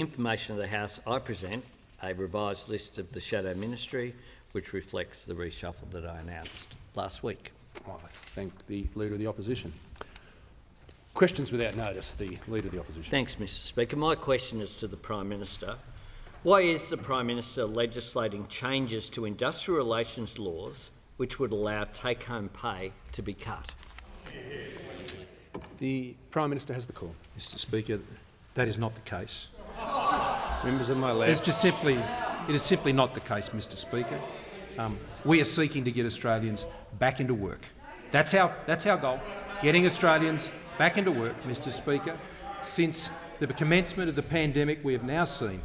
Information of the House, I present a revised list of the Shadow Ministry, which reflects the reshuffle that I announced last week. I thank the Leader of the Opposition. Questions without notice. The Leader of the Opposition. Thanks, Mr Speaker. My question is to the Prime Minister. Why is the Prime Minister legislating changes to industrial relations laws which would allow take-home pay to be cut? The Prime Minister has the call. Mr Speaker, that is not the case. Members of my left. It is simply not the case, Mr Speaker. We are seeking to get Australians back into work. That's our goal, getting Australians back into work, Mr Speaker. Since the commencement of the pandemic, we have now seen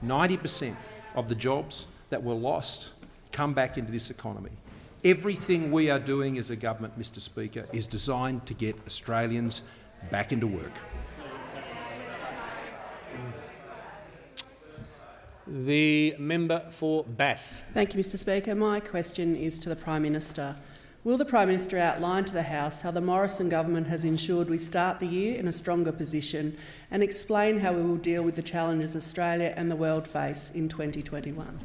90% of the jobs that were lost come back into this economy. Everything we are doing as a government, Mr Speaker, is designed to get Australians back into work. The member for Bass. Thank you, Mr Speaker. My question is to the Prime Minister. Will the Prime Minister outline to the House how the Morrison government has ensured we start the year in a stronger position and explain how we will deal with the challenges Australia and the world face in 2021?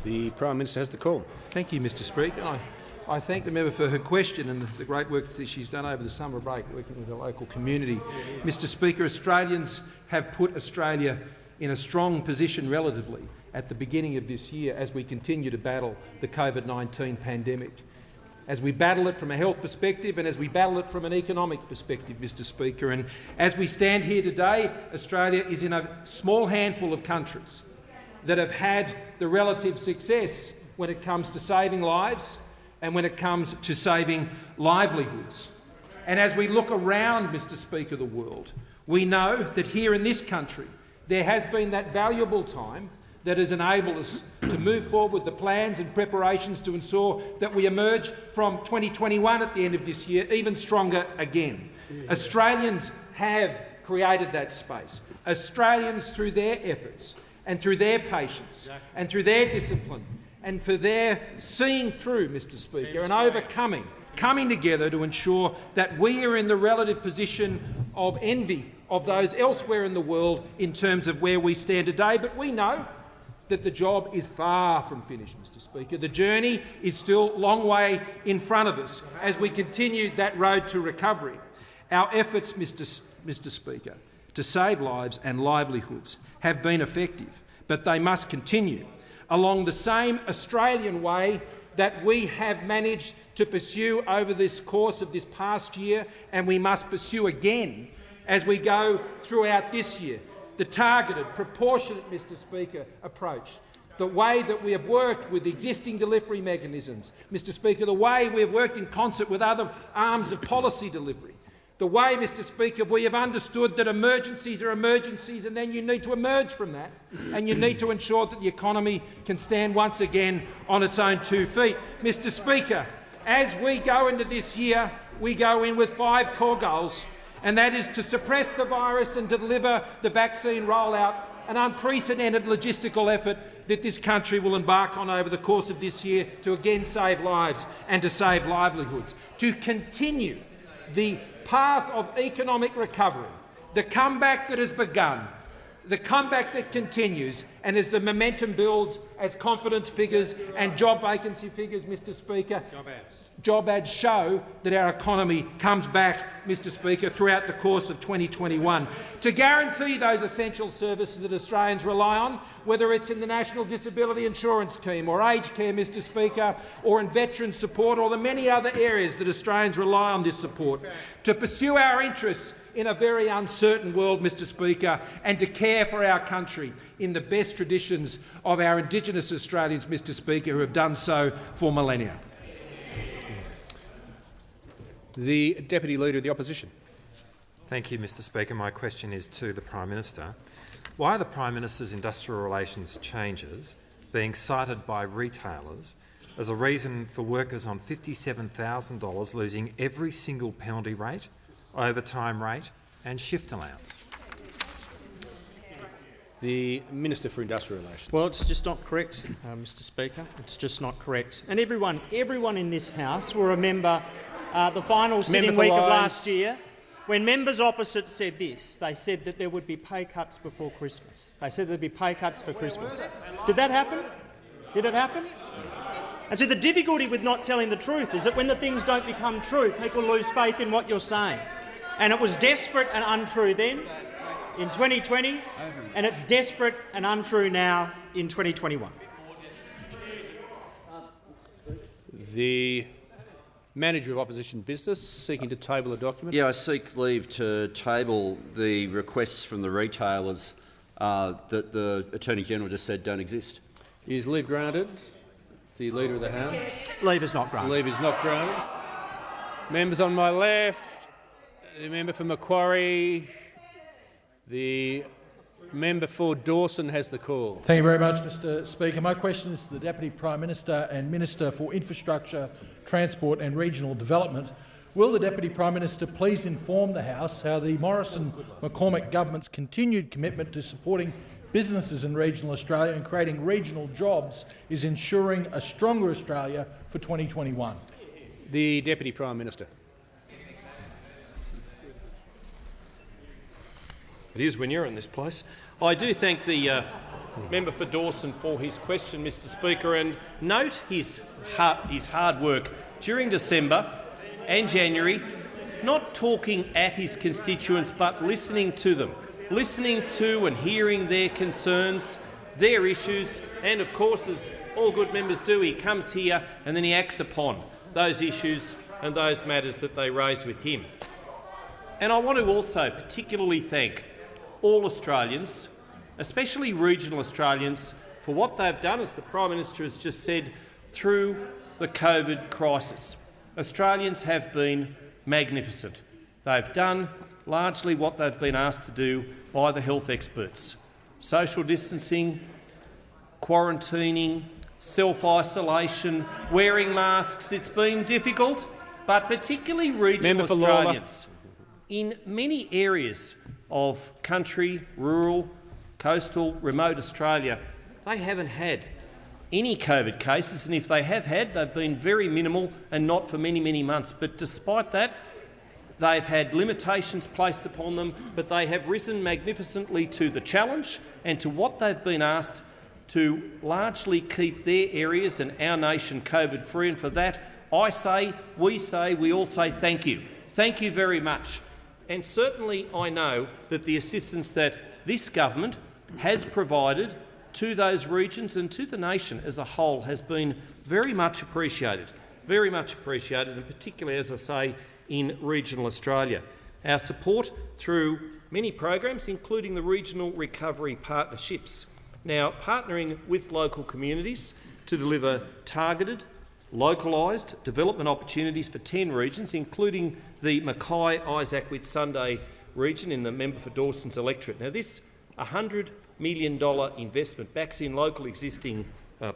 The Prime Minister has the call. Thank you, Mr Speaker. I thank the member for her question and the great work that she's done over the summer break working with the local community. Mr Speaker, Australians have put Australia in a strong position relatively at the beginning of this year as we continue to battle the COVID-19 pandemic. As we battle it from a health perspective and as we battle it from an economic perspective, Mr Speaker. And as we stand here today, Australia is in a small handful of countries that have had the relative success when it comes to saving lives and when it comes to saving livelihoods. And as we look around, Mr Speaker, the world, we know that here in this country there has been that valuable time that has enabled us to move forward with the plans and preparations to ensure that we emerge from 2021 at the end of this year even stronger again. Australians have created that space. Australians, through their efforts and through their patience and through their discipline and for their seeing through, Mr Speaker, and overcoming, coming together to ensure that we are in the relative position of envy of those elsewhere in the world in terms of where we stand today. But we know that the job is far from finished, Mr Speaker. The journey is still a long way in front of us as we continue that road to recovery. Our efforts, Mr Speaker, to save lives and livelihoods have been effective, but they must continue along the same Australian way that we have managed to pursue over this course of this past year, and we must pursue again as we go throughout this year. The targeted, proportionate, Mr Speaker, approach, the way that we have worked with existing delivery mechanisms, Mr Speaker, the way we have worked in concert with other arms of policy delivery, the way, Mr Speaker, we have understood that emergencies are emergencies and then you need to emerge from that and you need to ensure that the economy can stand once again on its own 2 feet. Mr Speaker, as we go into this year, we go in with 5 core goals, and that is to suppress the virus and deliver the vaccine rollout, an unprecedented logistical effort that this country will embark on over the course of this year to again save lives and to save livelihoods, to continue the path of economic recovery, the comeback that has begun, the comeback that continues, and as the momentum builds, as confidence figures and job vacancy figures, Mr Speaker, job ads show that our economy comes back, Mr Speaker, throughout the course of 2021. To guarantee those essential services that Australians rely on, whether it's in the National Disability Insurance Scheme or aged care, Mr Speaker, or in veteran support or the many other areas that Australians rely on this support. To pursue our interests in a very uncertain world, Mr Speaker, and to care for our country in the best traditions of our Indigenous Australians, Mr Speaker, who have done so for millennia. The Deputy Leader of the Opposition. Thank you, Mr Speaker. My question is to the Prime Minister. Why are the Prime Minister's industrial relations changes being cited by retailers as a reason for workers on $57,000 losing every single penalty rate, overtime rate and shift allowance? The Minister for Industrial Relations. Well, it's just not correct, Mr Speaker. It's just not correct. And everyone in this House will remember the final sitting week of last year when members opposite said this, they said that there would be pay cuts before Christmas. They said there'd be pay cuts for Christmas. Did that happen? Did it happen? And so the difficulty with not telling the truth is that when the things don't become true, people lose faith in what you're saying. And it was desperate and untrue then, in 2020, and it's desperate and untrue now in 2021. The Manager of Opposition Business seeking to table a document. Yeah, I seek leave to table the requests from the retailers that the Attorney-General just said don't exist. Is leave granted? The Leader of the House. Leave is not granted. Leave is not granted. Members on my left, the member for Macquarie, the member for Dawson has the call. Thank you very much, Mr Speaker. My question is to the Deputy Prime Minister and Minister for Infrastructure, Transport and Regional Development. Will the Deputy Prime Minister please inform the House how the Morrison-McCormack government's continued commitment to supporting businesses in regional Australia and creating regional jobs is ensuring a stronger Australia for 2021? The Deputy Prime Minister. It is when you're in this place. I do thank the member for Dawson for his question, Mr Speaker, and note his hard work during December and January, not talking at his constituents but listening to them, listening to and hearing their concerns, their issues, and of course, as all good members do, he comes here and then he acts upon those issues and those matters that they raise with him. And I want to also particularly thank all Australians, especially regional Australians, for what they've done, as the Prime Minister has just said, through the COVID crisis. Australians have been magnificent. They've done largely what they've been asked to do by the health experts. Social distancing, quarantining, self-isolation, wearing masks. It's been difficult, but particularly regional Australians in many areas of country, rural, coastal, remote Australia, they haven't had any COVID cases, and if they have had, they've been very minimal and not for many, many months. But despite that, they've had limitations placed upon them, but they have risen magnificently to the challenge and to what they've been asked to largely keep their areas and our nation COVID-free. And for that, I say, we all say thank you. Thank you very much. And certainly I know that the assistance that this government has provided to those regions and to the nation as a whole has been very much appreciated, and particularly, as I say, in regional Australia. Our support through many programs, including the Regional Recovery Partnerships, now partnering with local communities to deliver targeted, localised development opportunities for 10 regions, including the Mackay-Isaac Whitsunday region in the member for Dawson's electorate. Now, this $100 million investment backs in local existing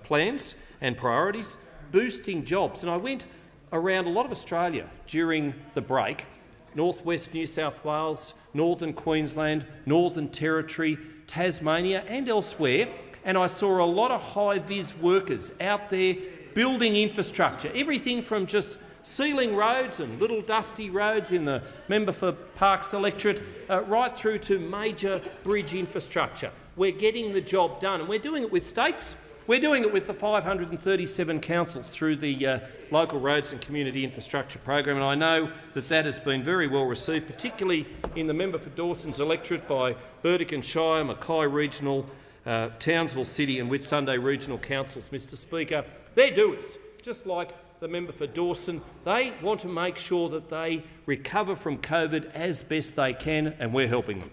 plans and priorities, boosting jobs. And I went around a lot of Australia during the break, northwest New South Wales, northern Queensland, Northern Territory, Tasmania and elsewhere, and I saw a lot of high-vis workers out there building infrastructure, everything from just sealing roads and little dusty roads in the member for Parkes electorate, right through to major bridge infrastructure. We're getting the job done, and we're doing it with states. We're doing it with the 537 councils through the Local Roads and Community Infrastructure Program, and I know that that has been very well received, particularly in the member for Dawson's electorate by Burdekin and Shire, Mackay Regional, Townsville City and Whitsunday Regional Councils. Mr Speaker, they're doers, just like the member for Dawson. They want to make sure that they recover from COVID as best they can, and we're helping them.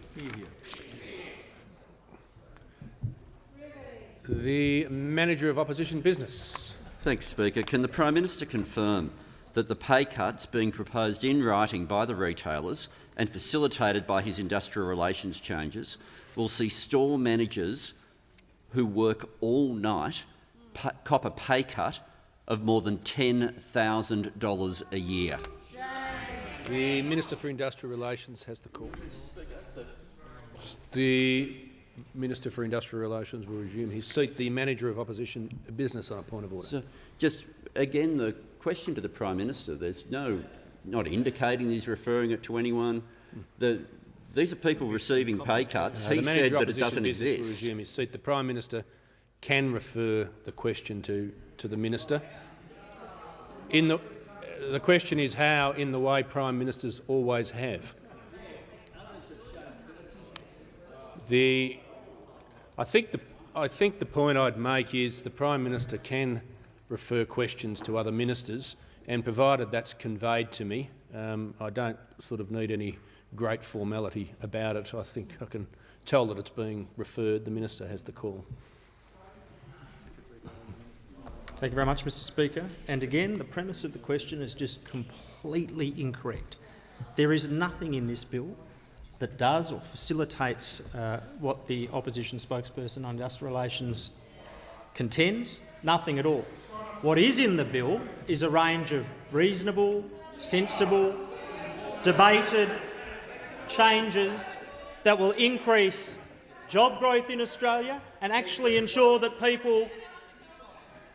The Manager of Opposition Business. Thanks, Speaker. Can the Prime Minister confirm that the pay cuts being proposed in writing by the retailers and facilitated by his industrial relations changes will see store managers who work all night cop a pay cut of more than $10,000 a year? The Minister for Industrial Relations has the call. The Minister for Industrial Relations will resume his seat. The Manager of Opposition Business on a point of order. So, just again, the question to the Prime Minister, there's not indicating he's referring it to anyone. These are people receiving pay cuts. He said that it doesn't exist. Resume his seat. The Prime Minister can refer the question to the Minister. The question is how, in the way Prime Ministers always have. I think the point I'd make is the Prime Minister can refer questions to other ministers, and provided that's conveyed to me, I don't sort of need any great formality about it. I think I can tell that it's being referred. The Minister has the call. Thank you very much, Mr Speaker. And again, the premise of the question is just completely incorrect. There is nothing in this bill that does or facilitates what the opposition spokesperson on industrial relations contends. Nothing at all. What is in the bill is a range of reasonable, sensible, debated changes that will increase job growth in Australia and actually ensure that people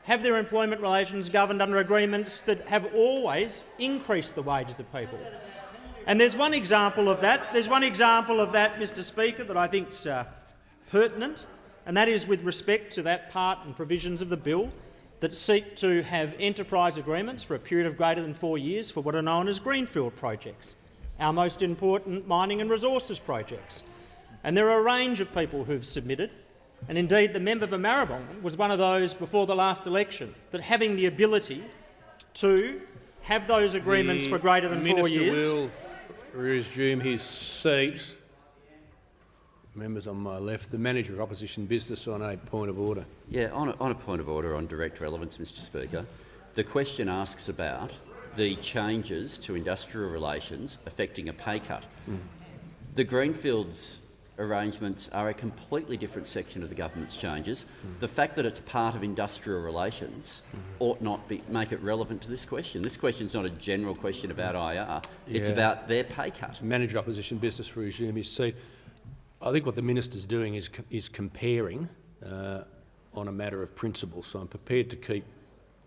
have their employment relations governed under agreements that have always increased the wages of people. And there's one example of that. Mr Speaker, that I think is pertinent, and that is with respect to that part and provisions of the bill that seek to have enterprise agreements for a period of greater than 4 years for what are known as greenfield projects, our most important mining and resources projects. And there are a range of people who've submitted, and indeed the member for Maribyrnong was one of those before the last election, that having the ability to have those agreements for greater than 4 years— The Minister will resume his seat. Members on my left, the Manager of Opposition Business on a point of order. Yeah, on a point of order on direct relevance, Mr Speaker. The question asks about the changes to industrial relations affecting a pay cut. The Greenfields arrangements are a completely different section of the government's changes. The fact that it's part of industrial relations ought not make it relevant to this question. This question is not a general question about IR. It's about their pay cut. Manager of Opposition Business will resume his seat. I think what the Minister's doing is comparing on a matter of principle, so I'm prepared to keep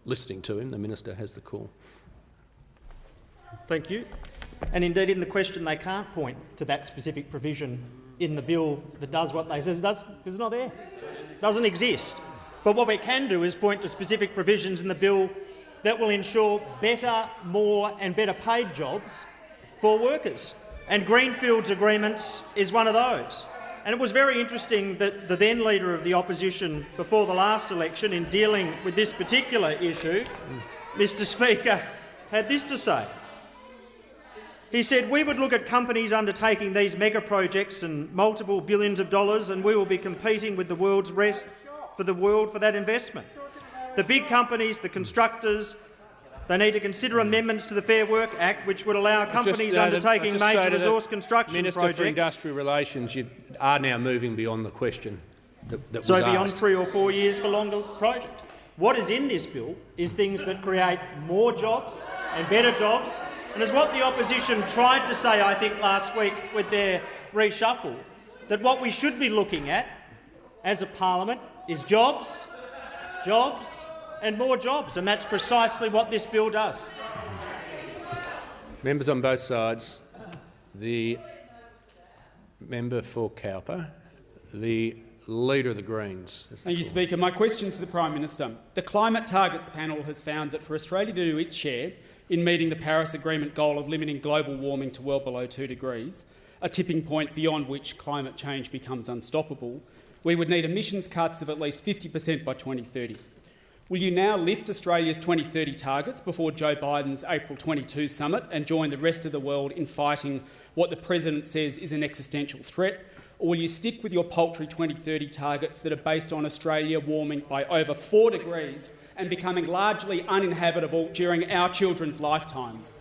listening to him. The Minister has the call. Thank you. And indeed, in the question, they can't point to that specific provision in the bill that does what they say it does, because it's not there. It doesn't exist. But what we can do is point to specific provisions in the bill that will ensure better, more and better paid jobs for workers. And Greenfields agreements is one of those. And it was very interesting that the then Leader of the Opposition before the last election, in dealing with this particular issue, Mr Speaker, had this to say. He said, "We would look at companies undertaking these mega projects and multiple billions of dollars, and we will be competing with the world's rest for the world for that investment. The big companies, the constructors, they need to consider amendments to the Fair Work Act, which would allow companies undertaking major resource construction Minister projects." for Industrial Relations, you are now moving beyond the question that so was beyond asked. 3 or 4 years for longer projects. What is in this bill is things that create more jobs and better jobs. And as what the opposition tried to say, I think, last week with their reshuffle, that what we should be looking at as a parliament is jobs, jobs and more jobs, and that's precisely what this bill does. Members on both sides. The member for Cowper, the Leader of the Greens. Thank you, Speaker. My question is to the Prime Minister. The Climate Targets Panel has found that for Australia to do its share in meeting the Paris Agreement goal of limiting global warming to well below 2 degrees, a tipping point beyond which climate change becomes unstoppable, we would need emissions cuts of at least 50% by 2030. Will you now lift Australia's 2030 targets before Joe Biden's April 22 summit and join the rest of the world in fighting what the President says is an existential threat? Or will you stick with your paltry 2030 targets that are based on Australia warming by over 4 degrees and becoming largely uninhabitable during our children's lifetimes?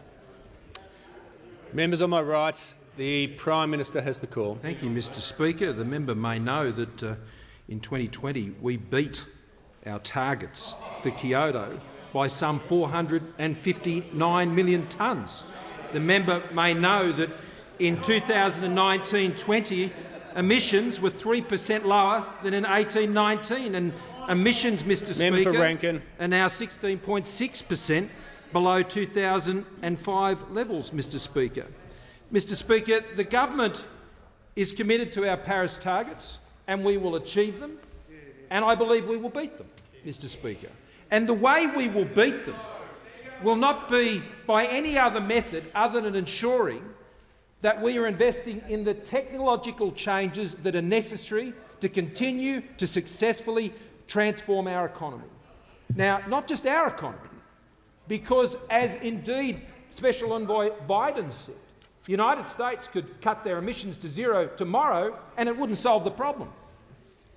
Members on my right, the Prime Minister has the call. Thank you, Mr Speaker. The member may know that in 2020 we beat our targets for Kyoto by some 459 million tonnes. The member may know that in 2019-20 emissions were 3% lower than in 18-19, and emissions, Mr Speaker, are now 16.6% below 2005 levels, Mr Speaker. Mr Speaker, the government is committed to our Paris targets and we will achieve them, and I believe we will beat them, Mr Speaker. And the way we will beat them will not be by any other method other than ensuring that we are investing in the technological changes that are necessary to continue to successfully transform our economy. Now, not just our economy, because as indeed Special Envoy Biden said, the United States could cut their emissions to zero tomorrow and it wouldn't solve the problem.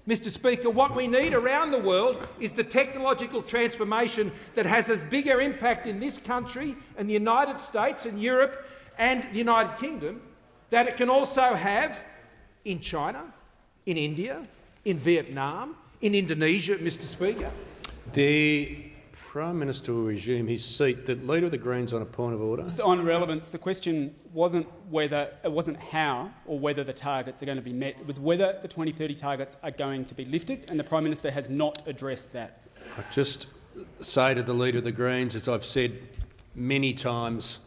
Mr Speaker, what we need around the world is the technological transformation that has as bigger impact in this country and the United States and Europe and the United Kingdom that it can also have in China, in India, in Vietnam, in Indonesia, Mr Speaker. The Prime Minister will resume his seat. The Leader of the Greens on a point of order. On relevance, the question wasn't how or whether the targets are going to be met. It was whether the 2030 targets are going to be lifted, and the Prime Minister has not addressed that. I just say to the Leader of the Greens, as I've said many times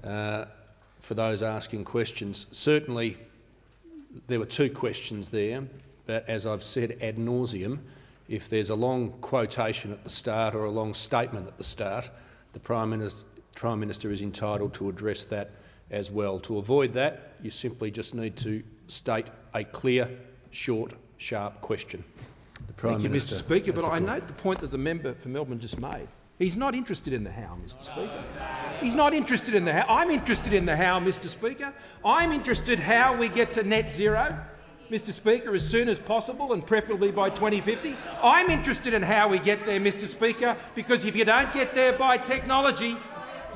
for those asking questions, certainly there were two questions there, but as I've said ad nauseum, if there's a long quotation at the start or a long statement at the start, the Prime Minister is entitled to address that as well. To avoid that, you simply just need to state a clear, short, sharp question. The Prime Minister. Mr Speaker, but I note the point that the member for Melbourne just made. He's not interested in the how, Mr Speaker. He's not interested in the how. I'm interested in the how, Mr Speaker. I'm interested how we get to net zero, Mr Speaker, as soon as possible and preferably by 2050. I'm interested in how we get there, Mr Speaker, because if you don't get there by technology,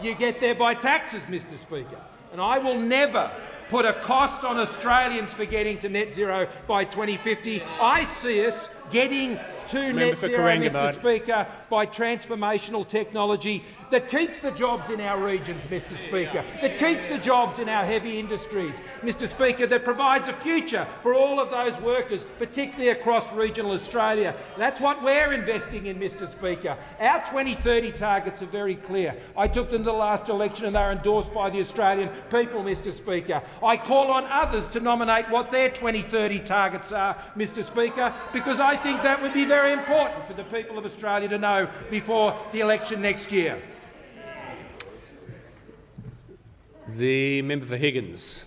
you get there by taxes, Mr Speaker. And I will never put a cost on Australians for getting to net zero by 2050. I see us getting to net zero, Mr Speaker, by transformational technology that keeps the jobs in our regions, Mr Speaker, that keeps the jobs in our heavy industries, Mr Speaker, that provides a future for all of those workers, particularly across regional Australia. That's what we're investing in, Mr Speaker. Our 2030 targets are very clear. I took them to the last election and they were endorsed by the Australian people, Mr Speaker. I call on others to nominate what their 2030 targets are, Mr Speaker, because I think that would be very important for the people of Australia to know before the election next year. The member for Higgins.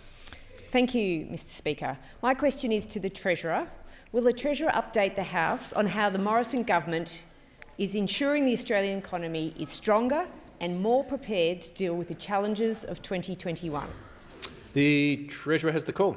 Thank you, Mr Speaker. My question is to the Treasurer. Will the Treasurer update the House on how the Morrison government is ensuring the Australian economy is stronger and more prepared to deal with the challenges of 2021? The Treasurer has the call.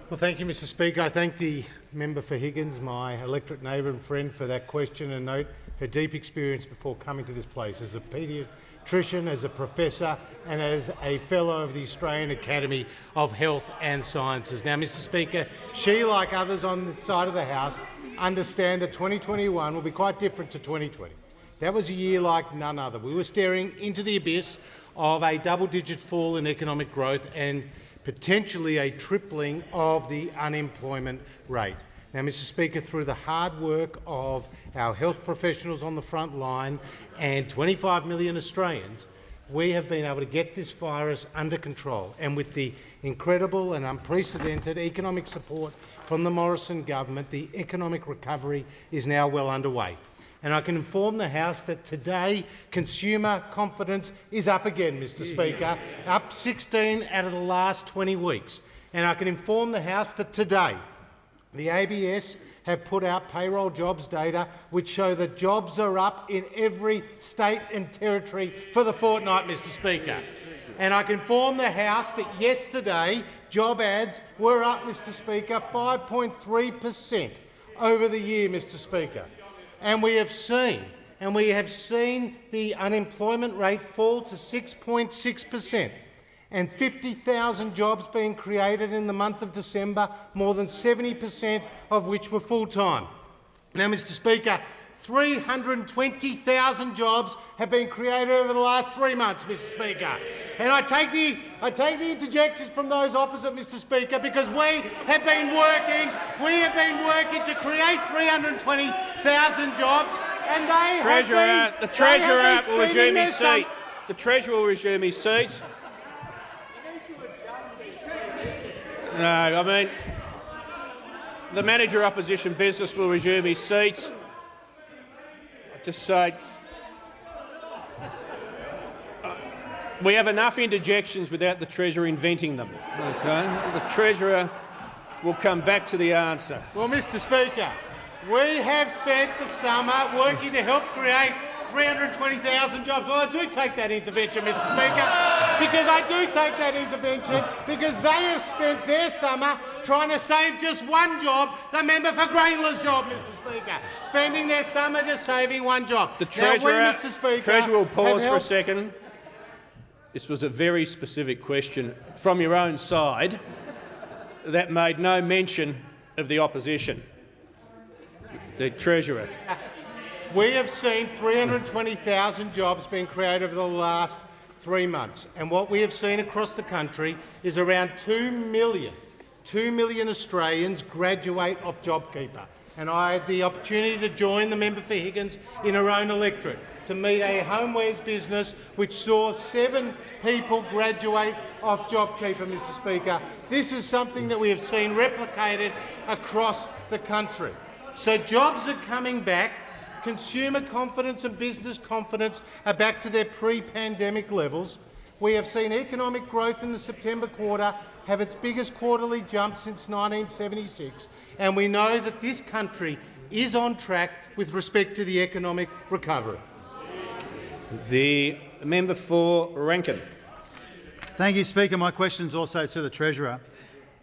Well, thank you, Mr Speaker. I thank the member for Higgins, my electorate neighbour and friend, for that question, and note her deep experience before coming to this place as a paediatrician, as a professor and as a fellow of the Australian Academy of Health and Sciences. Now, Mr Speaker, she, like others on the side of the House, understand that 2021 will be quite different to 2020. That was a year like none other. We were staring into the abyss of a double-digit fall in economic growth and potentially a tripling of the unemployment rate. Now, Mr Speaker, through the hard work of our health professionals on the front line and 25 million Australians, we have been able to get this virus under control. And with the incredible and unprecedented economic support from the Morrison government, the economic recovery is now well underway. And I can inform the House that today consumer confidence is up again, Mr Speaker, up 16 out of the last 20 weeks. And I can inform the House that today the ABS have put out payroll jobs data which show that jobs are up in every state and territory for the fortnight, Mr Speaker. And I can inform the House that yesterday job ads were up, Mr Speaker, 5.3% over the year, Mr Speaker. And we have seen the unemployment rate fall to 6.6%, and 50,000 jobs being created in the month of December, more than 70% of which were full-time. Now, Mr Speaker, 320,000 jobs have been created over the last 3 months, Mr Speaker. And I take the interjections from those opposite, Mr Speaker, because we have been working to create 320,000 jobs, and they The Treasurer will resume his seat. The Treasurer will resume his seat. No, I mean, the manager opposition business will resume his seats. I just say we have enough interjections without the Treasurer inventing them. Okay, the Treasurer will come back to the answer. Well, Mr Speaker, we have spent the summer working to help create 320,000 jobs. Well, I do take that intervention, Mr Speaker, because I do take that intervention because they have spent their summer trying to save just one job, the member for Greenland's job, Mr Speaker, spending their summer just saving one job. The Treasurer, now, we, Mr. Speaker, Treasurer will pause for a second. This was a very specific question from your own side that made no mention of the opposition. The Treasurer. We have seen 320,000 jobs being created over the last 3 months, and what we have seen across the country is around 2 million Australians graduate off JobKeeper. And I had the opportunity to join the member for Higgins in her own electorate to meet a homewares business which saw 7 people graduate off JobKeeper, Mr Speaker. This is something that we have seen replicated across the country. So jobs are coming back. Consumer confidence and business confidence are back to their pre-pandemic levels. We have seen economic growth in the September quarter have its biggest quarterly jump since 1976, and we know that this country is on track with respect to the economic recovery. The member for Rankin. Thank you, Speaker. My question is also to the Treasurer.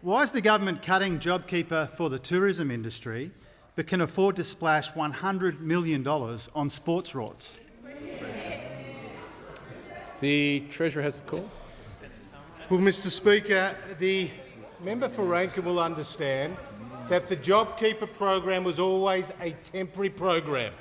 Why is the government cutting JobKeeper for the tourism industry but can afford to splash $100 million on sports rorts? The Treasurer has the call. Well, Mr Speaker, the member for Rankin will understand that the JobKeeper program was always a temporary program.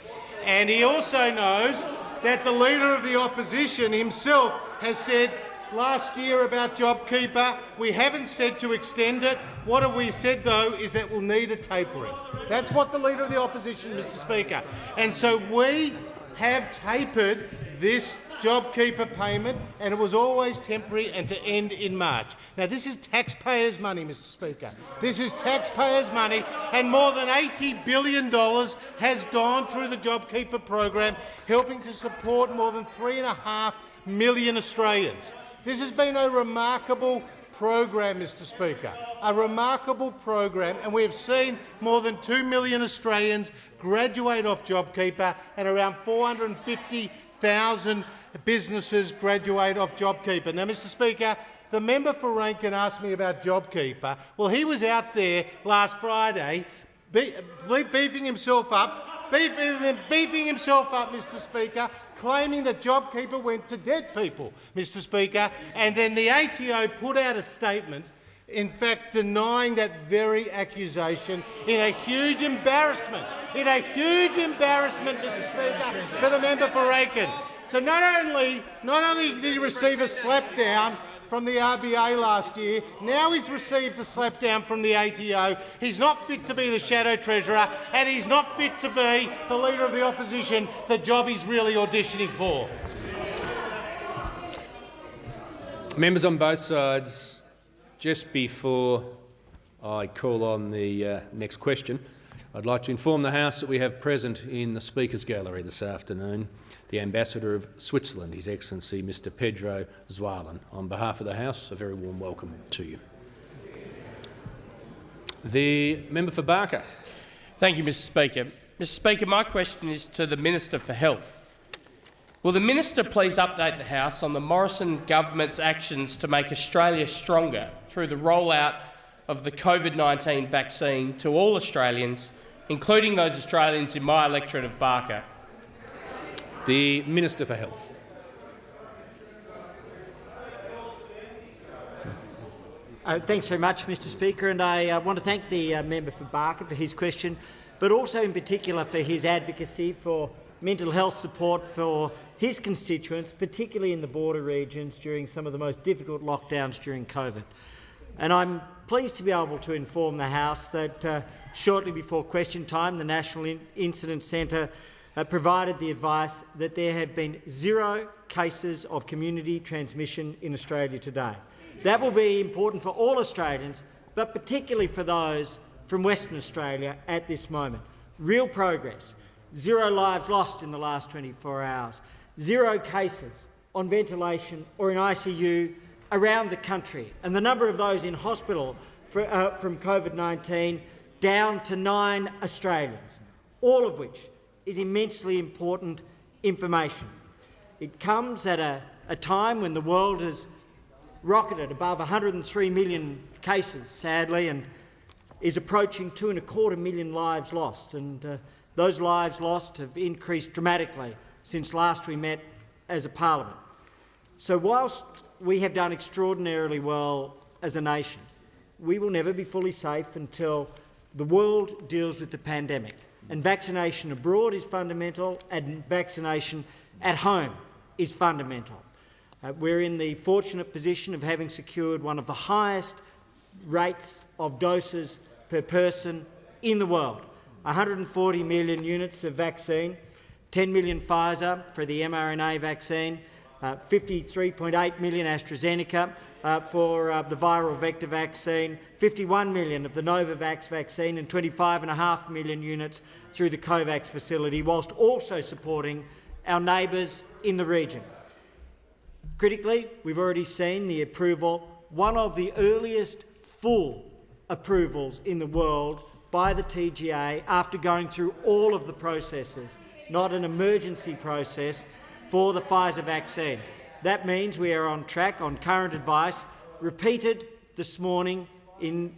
And he also knows that the Leader of the Opposition himself has said last year about JobKeeper, we haven't said to extend it. What have we said, though, is that we'll need a tapering. That's what the Leader of the Opposition, Mr Speaker. And so we have tapered this JobKeeper payment, and it was always temporary and to end in March. Now, this is taxpayers' money, Mr Speaker. This is taxpayers' money, and more than $80 billion has gone through the JobKeeper program, helping to support more than 3.5 million Australians. This has been a remarkable program, Mr Speaker, a remarkable program, and we have seen more than 2 million Australians graduate off JobKeeper and around 450,000 businesses graduate off JobKeeper. Now, Mr Speaker, the member for Rankin asked me about JobKeeper. Well, he was out there last Friday beefing himself up, Mr Speaker, claiming that JobKeeper went to dead people, Mr Speaker, and then the ATO put out a statement, in fact denying that very accusation in a huge embarrassment, Mr Speaker, for the member for Rankin. So not only did he receive a slap down from the RBA last year, now he's received a slap down from the ATO. He's not fit to be the Shadow Treasurer, and he's not fit to be the Leader of the Opposition, the job he's really auditioning for. Members on both sides, just before I call on the next question, I'd like to inform the House that we have present in the Speaker's Gallery this afternoon the Ambassador of Switzerland, His Excellency Mr Pedro Zualan. On behalf of the House, a very warm welcome to you. The member for Barker. Thank you, Mr Speaker. Mr Speaker, my question is to the Minister for Health. Will the Minister please update the House on the Morrison government's actions to make Australia stronger through the rollout of the COVID-19 vaccine to all Australians, including those Australians in my electorate of Barker? The Minister for Health. Thanks very much, Mr Speaker, and I want to thank the member for Barker for his question, but also in particular for his advocacy for mental health support for his constituents, particularly in the border regions during some of the most difficult lockdowns during COVID. And I'm pleased to be able to inform the House that shortly before question time, the National Incident Centre provided the advice that there have been 0 cases of community transmission in Australia today. That will be important for all Australians, but particularly for those from Western Australia at this moment. Real progress. 0 lives lost in the last 24 hours. 0 cases on ventilation or in ICU around the country. And the number of those in hospital from COVID-19 down to 9 Australians, all of which is immensely important information. It comes at a time when the world has rocketed above 103 million cases, sadly, and is approaching 2.25 million lives lost. And those lives lost have increased dramatically since last we met as a parliament. So whilst we have done extraordinarily well as a nation, we will never be fully safe until the world deals with the pandemic. And vaccination abroad is fundamental, and vaccination at home is fundamental. We're in the fortunate position of having secured one of the highest rates of doses per person in the world. 140 million units of vaccine, 10 million Pfizer for the mRNA vaccine, 53.8 million AstraZeneca for the viral vector vaccine, 51 million of the Novavax vaccine and 25.5 million units through the COVAX facility, whilst also supporting our neighbours in the region. Critically, we've already seen the approval, one of the earliest full approvals in the world by the TGA after going through all of the processes, not an emergency process, for the Pfizer vaccine. That means we are on track, on current advice, repeated this morning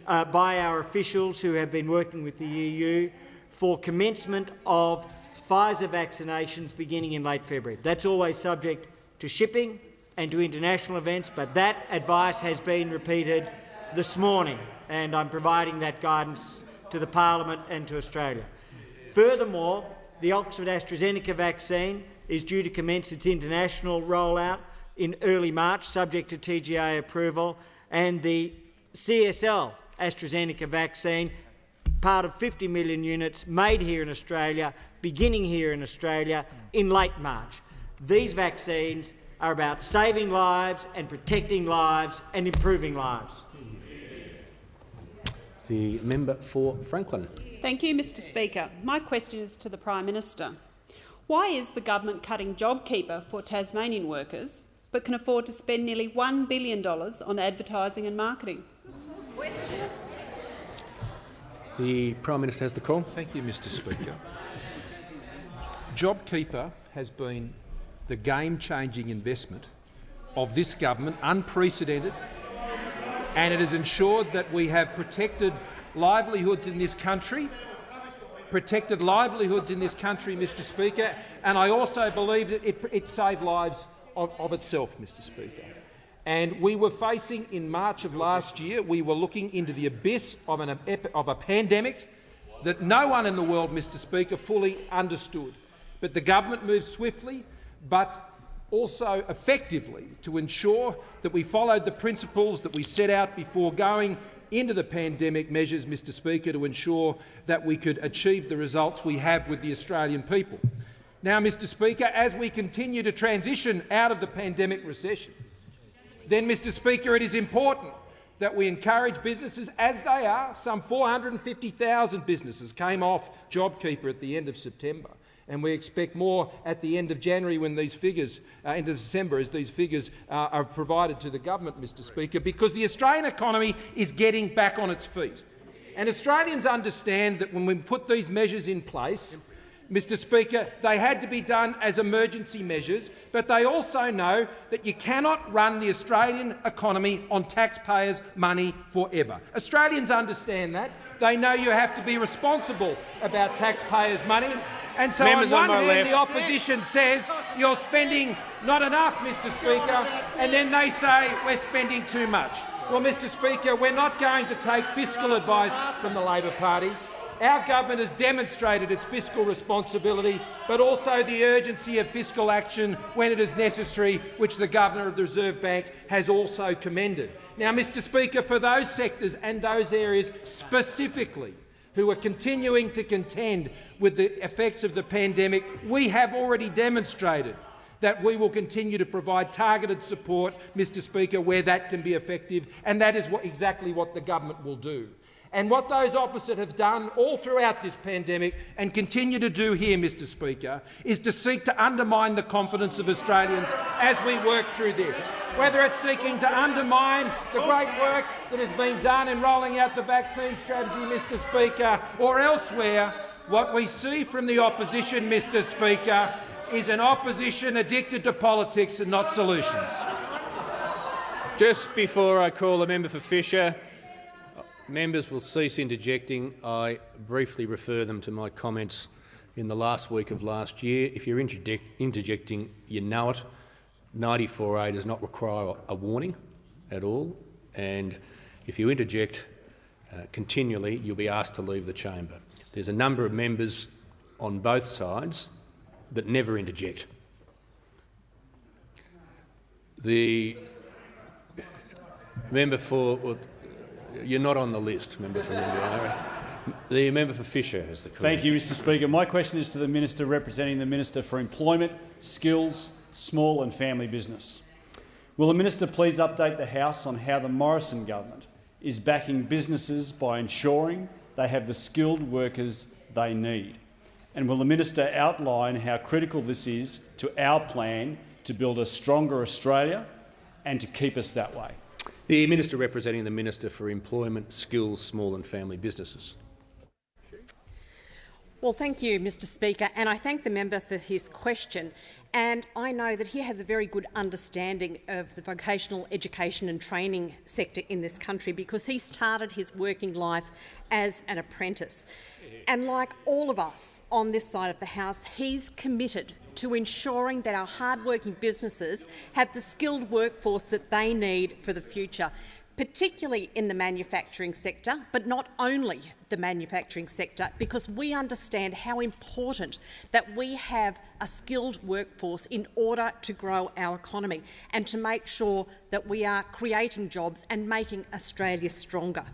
by our officials who have been working with the EU, for commencement of Pfizer vaccinations beginning in late February. That's always subject to shipping and to international events, but that advice has been repeated this morning, and I'm providing that guidance to the Parliament and to Australia. Furthermore, the Oxford-AstraZeneca vaccine is due to commence its international rollout in early March, subject to TGA approval, and the CSL AstraZeneca vaccine, part of 50 million units made here in Australia, beginning here in Australia in late March. These vaccines are about saving lives and protecting lives and improving lives. The member for Franklin. Thank you, Mr Speaker. My question is to the Prime Minister. Why is the government cutting JobKeeper for Tasmanian workers but can afford to spend nearly $1 billion on advertising and marketing? The Prime Minister has the call. Thank you, Mr Speaker. JobKeeper has been the game-changing investment of this government, unprecedented, and it has ensured that we have protected livelihoods in this country, Mr Speaker, and I also believe that it saved lives of itself, Mr Speaker. And we were facing, in March of last year, we were looking into the abyss of a pandemic that no one in the world, Mr Speaker, fully understood. But the government moved swiftly, but also effectively, to ensure that we followed the principles that we set out before going into the pandemic measures, Mr Speaker, to ensure that we could achieve the results we have with the Australian people. Now, Mr Speaker, as we continue to transition out of the pandemic recession, then, Mr Speaker, it is important that we encourage businesses, as they are. Some 450,000 businesses came off JobKeeper at the end of September, and we expect more at the end of January, when these figures, end of December, as these figures are provided to the government, Mr Speaker, because the Australian economy is getting back on its feet. And Australians understand that when we put these measures in place, Mr Speaker, they had to be done as emergency measures, but they also know that you cannot run the Australian economy on taxpayers' money forever. Australians understand that. They know you have to be responsible about taxpayers' money. And so on one hand, the opposition says you're spending not enough, Mr Speaker, and then they say we're spending too much. Well, Mr Speaker, we're not going to take fiscal advice from the Labor Party. Our government has demonstrated its fiscal responsibility, but also the urgency of fiscal action when it is necessary, which the Governor of the Reserve Bank has also commended. Now, Mr Speaker, for those sectors and those areas specifically who are continuing to contend with the effects of the pandemic, we have already demonstrated that we will continue to provide targeted support, Mr Speaker, where that can be effective, and that is exactly what the government will do. And what those opposite have done all throughout this pandemic and continue to do here, Mr Speaker, is to seek to undermine the confidence of Australians as we work through this. Whether it's seeking to undermine the great work that has been done in rolling out the vaccine strategy, Mr Speaker, or elsewhere, what we see from the opposition, Mr Speaker, is an opposition addicted to politics and not solutions. Just before I call the member for Fisher, members will cease interjecting. I briefly refer them to my comments in the last week of last year. If you're interjecting, you know it. 94A does not require a warning at all, and if you interject continually, you'll be asked to leave the chamber. There's a number of members on both sides that never interject. The member for... Well, you're not on the list, member for Mangala. The member for Fisher has the question. Thank you, Mr Speaker. My question is to the Minister representing the Minister for Employment, Skills, Small and Family Business. Will the Minister please update the House on how the Morrison government is backing businesses by ensuring they have the skilled workers they need? And will the Minister outline how critical this is to our plan to build a stronger Australia and to keep us that way? The Minister representing the Minister for Employment, Skills, Small and Family Businesses. Well, thank you, Mr Speaker, and I thank the member for his question. And I know that he has a very good understanding of the vocational education and training sector in this country because he started his working life as an apprentice. And like all of us on this side of the House, he's committed to ensuring that our hard-working businesses have the skilled workforce that they need for the future, particularly in the manufacturing sector, but not only the manufacturing sector, because we understand how important that we have a skilled workforce in order to grow our economy and to make sure that we are creating jobs and making Australia stronger.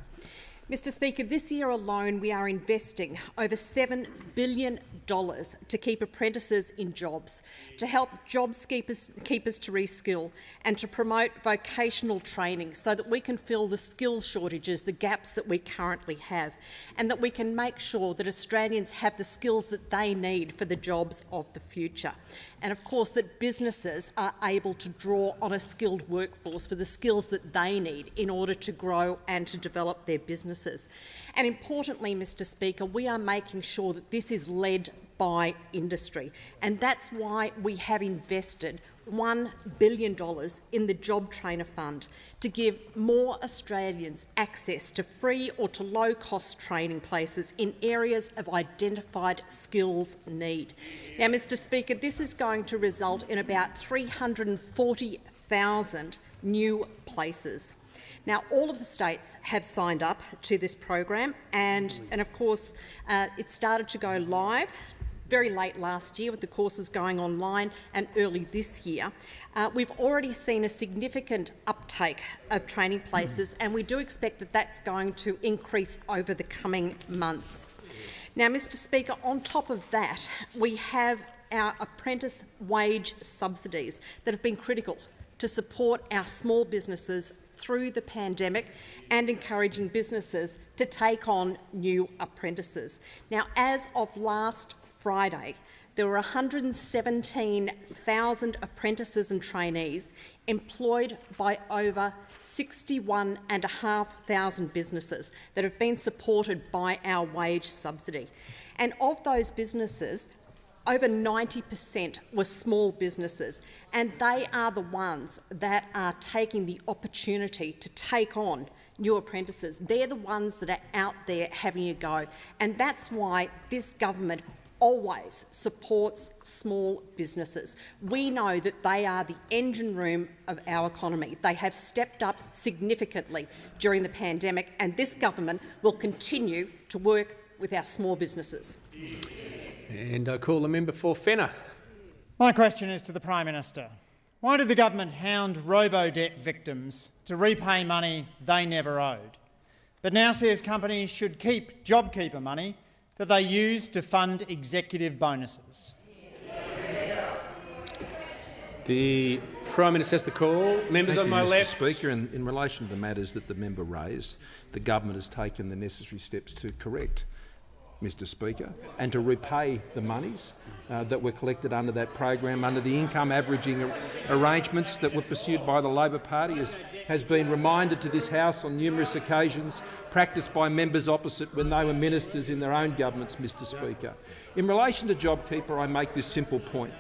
Mr Speaker, this year alone we are investing over $7 billion to keep apprentices in jobs, to help keepers to reskill and to promote vocational training so that we can fill the skills shortages, the gaps that we currently have, and that we can make sure that Australians have the skills that they need for the jobs of the future. And of course that businesses are able to draw on a skilled workforce for the skills that they need in order to grow and to develop their businesses. And importantly, Mr Speaker, we are making sure that this is led by industry, and that's why we have invested $1 billion in the Job Trainer Fund to give more Australians access to free or to low-cost training places in areas of identified skills need. Now, Mr Speaker, this is going to result in about 340,000 new places. Now, all of the states have signed up to this program, and of course it started to go live very late last year with the courses going online and early this year. We've already seen a significant uptake of training places, and we do expect that that's going to increase over the coming months. Now, Mr Speaker, on top of that, we have our apprentice wage subsidies that have been critical to support our small businesses through the pandemic and encouraging businesses to take on new apprentices. Now, as of last Friday, there were 117,000 apprentices and trainees employed by over 61,500 businesses that have been supported by our wage subsidy. And of those businesses, over 90% were small businesses, and they are the ones that are taking the opportunity to take on new apprentices. They're the ones that are out there having a go, and that's why this government always supports small businesses. We know that they are the engine room of our economy. They have stepped up significantly during the pandemic, and this government will continue to work with our small businesses. And I call the member for Fenner. My question is to the Prime Minister. Why did the government hound robo-debt victims to repay money they never owed, but now says companies should keep JobKeeper money that they use to fund executive bonuses? The Prime Minister has the call. Members on my left. Mr. Speaker, in relation to the matters that the member raised, the government has taken the necessary steps to correct, Mr. Speaker, and to repay the monies that were collected under that program, under the income averaging arrangements that were pursued by the Labor Party, as has been reminded to this House on numerous occasions, practiced by members opposite when they were ministers in their own governments, Mr. Speaker. In relation to JobKeeper, I make this simple point.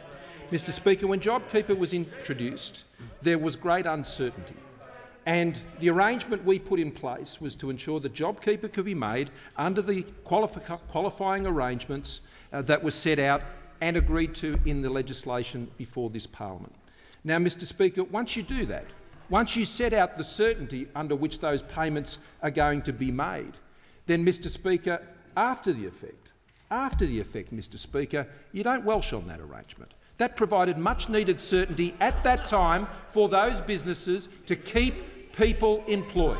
Mr. Speaker, when JobKeeper was introduced, there was great uncertainty. And the arrangement we put in place was to ensure that JobKeeper could be made under the qualifying arrangements that were set out and agreed to in the legislation before this parliament. Now, Mr. Speaker, once you do that, once you set out the certainty under which those payments are going to be made, then, Mr. Speaker, after the effect, Mr. Speaker, you don't welsh on that arrangement. That provided much-needed certainty at that time for those businesses to keep people employed.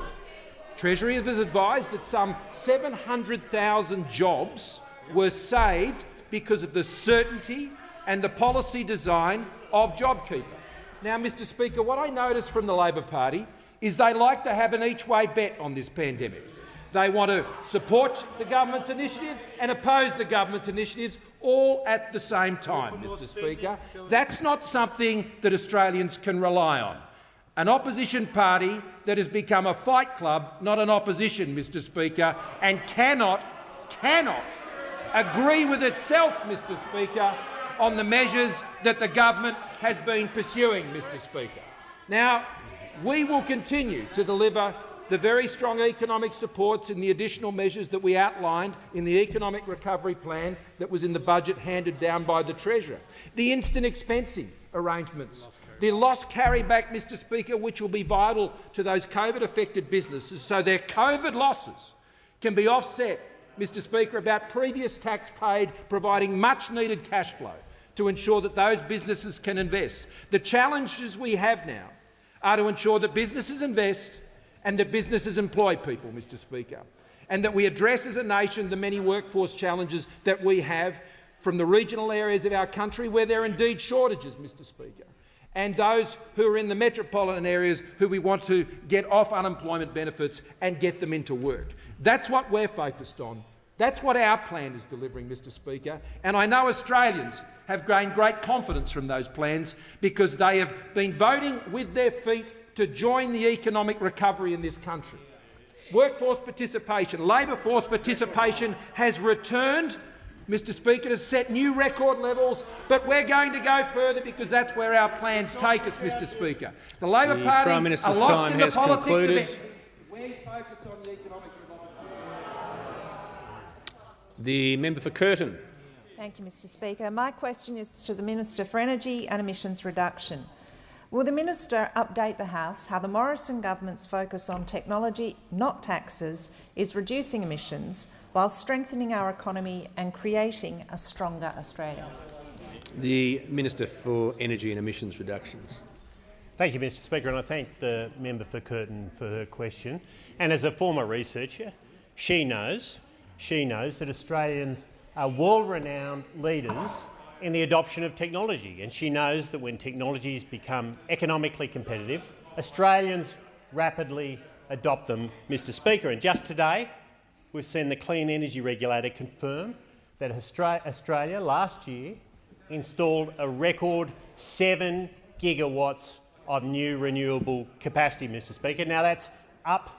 Treasury has advised that some 700,000 jobs were saved because of the certainty and the policy design of JobKeeper. Now, Mr. Speaker, what I notice from the Labor Party is they like to have an each-way bet on this pandemic. They want to support the government's initiative and oppose the government's initiatives all at the same time, Mr. Speaker. That's not something that Australians can rely on. An opposition party that has become a fight club, not an opposition, Mr. Speaker, and cannot agree with itself, Mr. Speaker, on the measures that the government has been pursuing, Mr. Speaker. Now, we will continue to deliver the very strong economic supports and the additional measures that we outlined in the economic recovery plan that was in the budget handed down by the Treasurer. The instant expensing arrangements, the loss carryback, Mr. Speaker, which will be vital to those COVID-affected businesses so their COVID losses can be offset, Mr. Speaker, about previous tax paid, providing much-needed cash flow to ensure that those businesses can invest. The challenges we have now are to ensure that businesses invest and that businesses employ people, Mr. Speaker, and that we address as a nation the many workforce challenges that we have from the regional areas of our country where there are indeed shortages, Mr. Speaker, and those who are in the metropolitan areas who we want to get off unemployment benefits and get them into work. That's what we're focused on. That's what our plan is delivering, Mr. Speaker, and I know Australians have gained great confidence from those plans because they have been voting with their feet to join the economic recovery in this country. Workforce participation, labour force participation has returned, Mr. Speaker, to set new record levels, but we're going to go further because that's where our plans take us, Mr. Speaker. The Labor Party Prime Minister's are lost time in the has politics concluded. of it. We're focused on the economic recovery. The member for Curtin. Thank you, Mr. Speaker. My question is to the Minister for Energy and Emissions Reduction. Will the minister update the House how the Morrison government's focus on technology, not taxes, is reducing emissions while strengthening our economy and creating a stronger Australia? The Minister for Energy and Emissions Reductions. Thank you, Mr. Speaker, and I thank the member for Curtin for her question. And as a former researcher, she knows that Australians are world-renowned leaders in the adoption of technology, and she knows that when technologies become economically competitive, Australians rapidly adopt them, Mr. Speaker. And just today, we've seen the Clean Energy Regulator confirm that Australia last year installed a record 7 gigawatts of new renewable capacity, Mr. Speaker. Now that's up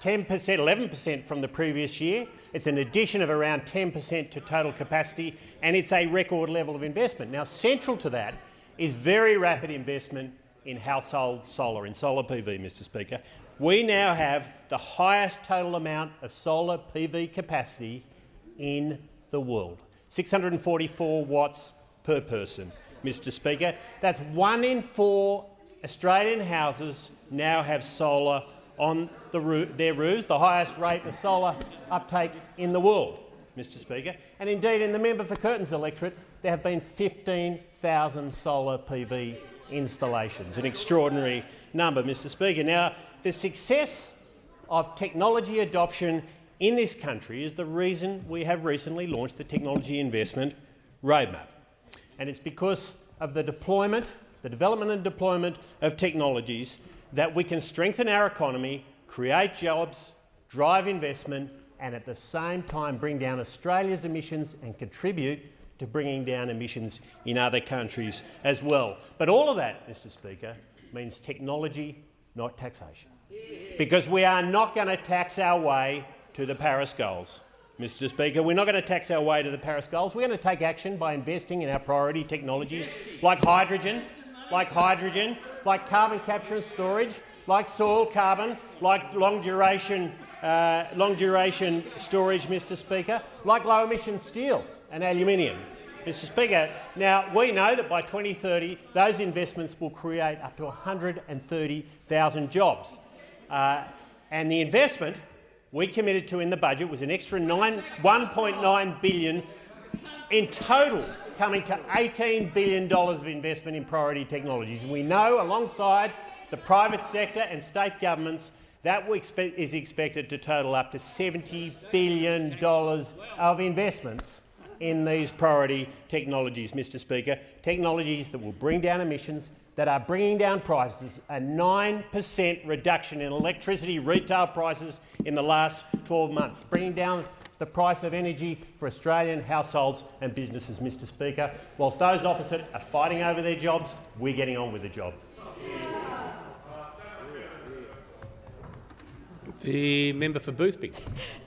10%, 11% from the previous year. It's an addition of around 10% to total capacity, and it's a record level of investment. Now, central to that is very rapid investment in household solar, in solar PV, Mr. Speaker. We now have the highest total amount of solar PV capacity in the world, 644 watts per person, Mr. Speaker. That's 1 in 4 Australian houses now have solar on their roofs, the highest rate of solar uptake in the world, Mr. Speaker. And indeed, in the member for Curtin's electorate, there have been 15,000 solar PV installations, an extraordinary number, Mr. Speaker. Now, the success of technology adoption in this country is the reason we have recently launched the Technology Investment Roadmap. And it's because of the deployment the development and deployment of technologies that we can strengthen our economy, create jobs, drive investment, and at the same time bring down Australia's emissions and contribute to bringing down emissions in other countries as well. But all of that, Mr Speaker, means technology, not taxation. Because we are not going to tax our way to the Paris goals. Mr Speaker, we're not going to tax our way to the Paris goals. We're going to take action by investing in our priority technologies like hydrogen, like carbon capture and storage, like soil carbon, like long-duration storage, Mr Speaker, like low-emission steel and aluminium. Mr Speaker, now we know that by 2030 those investments will create up to 130,000 jobs. And the investment we committed to in the budget was an extra $1.9 billion in total, coming to $18 billion of investment in priority technologies. And we know, alongside the private sector and state governments, that is expected to total up to $70 billion of investments in these priority technologies, Mr Speaker, technologies that will bring down emissions, that are bringing down prices, a 9% reduction in electricity retail prices in the last 12 months, bringing down the price of energy for Australian households and businesses, Mr Speaker. Whilst those opposite are fighting over their jobs, we're getting on with the job. The member for Boothby.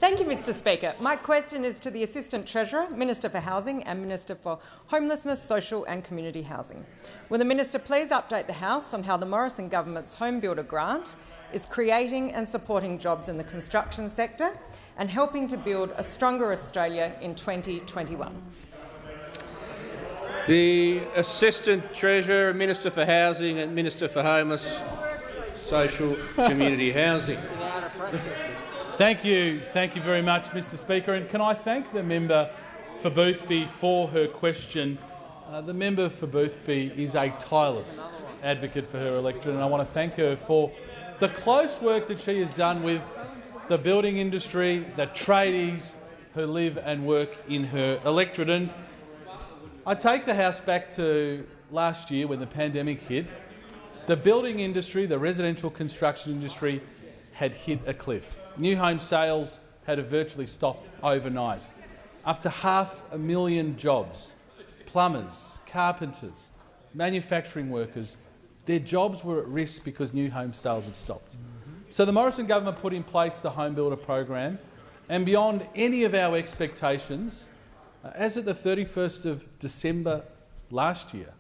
Thank you, Mr Speaker. My question is to the Assistant Treasurer, Minister for Housing and Minister for Homelessness, Social and Community Housing. Will the Minister please update the House on how the Morrison government's HomeBuilder grant is creating and supporting jobs in the construction sector and helping to build a stronger Australia in 2021? The Assistant Treasurer, Minister for Housing and Minister for Homeless, Social Community Housing. Thank you very much, Mr Speaker. And can I thank the member for Boothby for her question. The member for Boothby is a tireless advocate for her electorate, and I want to thank her for the close work that she has done with the building industry, the tradies who live and work in her electorate. And I take the House back to last year when the pandemic hit. The building industry, the residential construction industry, had hit a cliff. New home sales had virtually stopped overnight. Up to 500,000 jobs, plumbers, carpenters, manufacturing workers, their jobs were at risk because new home sales had stopped. So the Morrison government put in place the HomeBuilder program, and beyond any of our expectations, as at the 31st of December last year,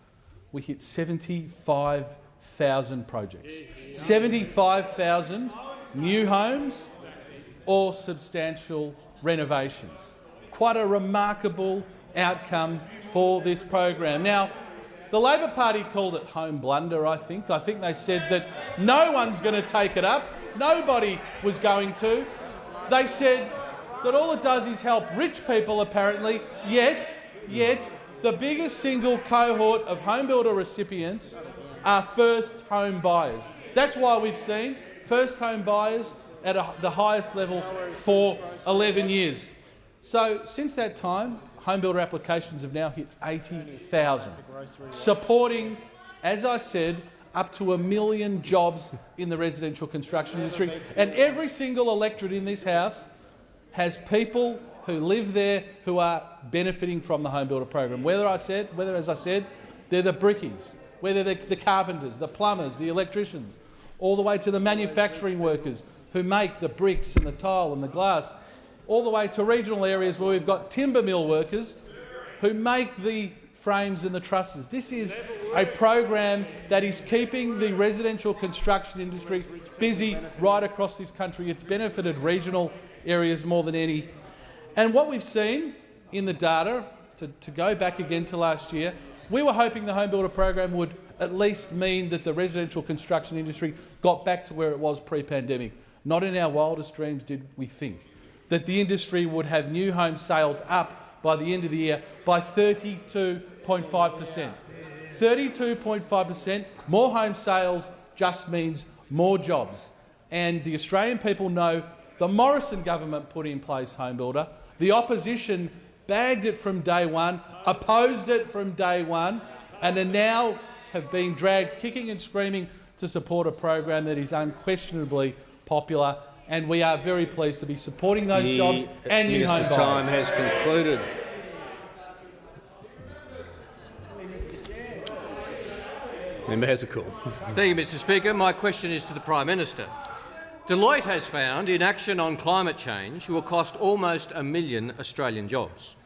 we hit 75,000 projects. 75,000 new homes or substantial renovations. Quite a remarkable outcome for this program. Now, the Labor Party called it home blunder, I think. I think they said that no one's going to take it up. Nobody was going to. They said that all it does is help rich people, apparently, yet the biggest single cohort of HomeBuilder recipients are first home buyers. That's why we've seen first home buyers at the highest level for 11 years. So since that time, HomeBuilder applications have now hit 80,000, supporting, as I said, up to 1 million jobs in the residential construction industry. And every single electorate in this House has people who live there who are benefiting from the HomeBuilder program. Whether, as I said, they're the brickies, whether they're the carpenters, the plumbers, the electricians, all the way to the manufacturing workers who make the bricks and the tile and the glass, all the way to regional areas where we've got timber mill workers who make the frames and the trusses. This is a program that is keeping the residential construction industry busy right across this country. It's benefited regional areas more than any. And what we've seen in the data, to go back again to last year, we were hoping the HomeBuilder program would at least mean that the residential construction industry got back to where it was pre-pandemic. Not in our wildest dreams did we think that the industry would have new home sales up by the end of the year by 32.5%. 32.5%. More home sales just means more jobs. And the Australian people know the Morrison government put in place HomeBuilder. The opposition bagged it from day one, opposed it from day one, and are now have been dragged kicking and screaming to support a program that is unquestionably popular, and we are very pleased to be supporting those jobs and new home buyers. Minister's time has concluded. Member has a call. Thank you, Mr Speaker. My question is to the Prime Minister. Deloitte has found inaction on climate change will cost almost 1 million Australian jobs.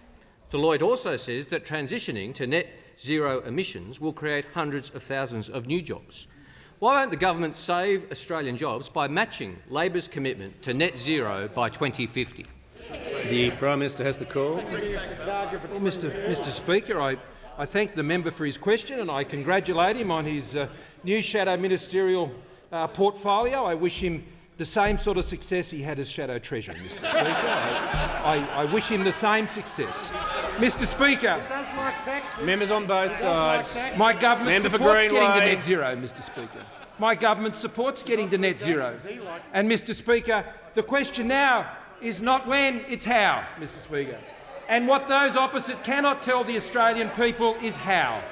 Deloitte also says that transitioning to net zero emissions will create hundreds of thousands of new jobs. Why won't the government save Australian jobs by matching Labor's commitment to net zero by 2050? The Prime Minister has the call. Well, Mr Speaker, I thank the member for his question and I congratulate him on his new shadow ministerial portfolio. I wish him the same sort of success he had as Shadow Treasurer, Mr Speaker. I wish him the same success. Mr Speaker, members on both sides. My government supports getting to net zero, Mr Speaker. My government supports getting to net zero. And, Mr Speaker, the question now is not when, it's how, Mr Speaker. And what those opposite cannot tell the Australian people is how.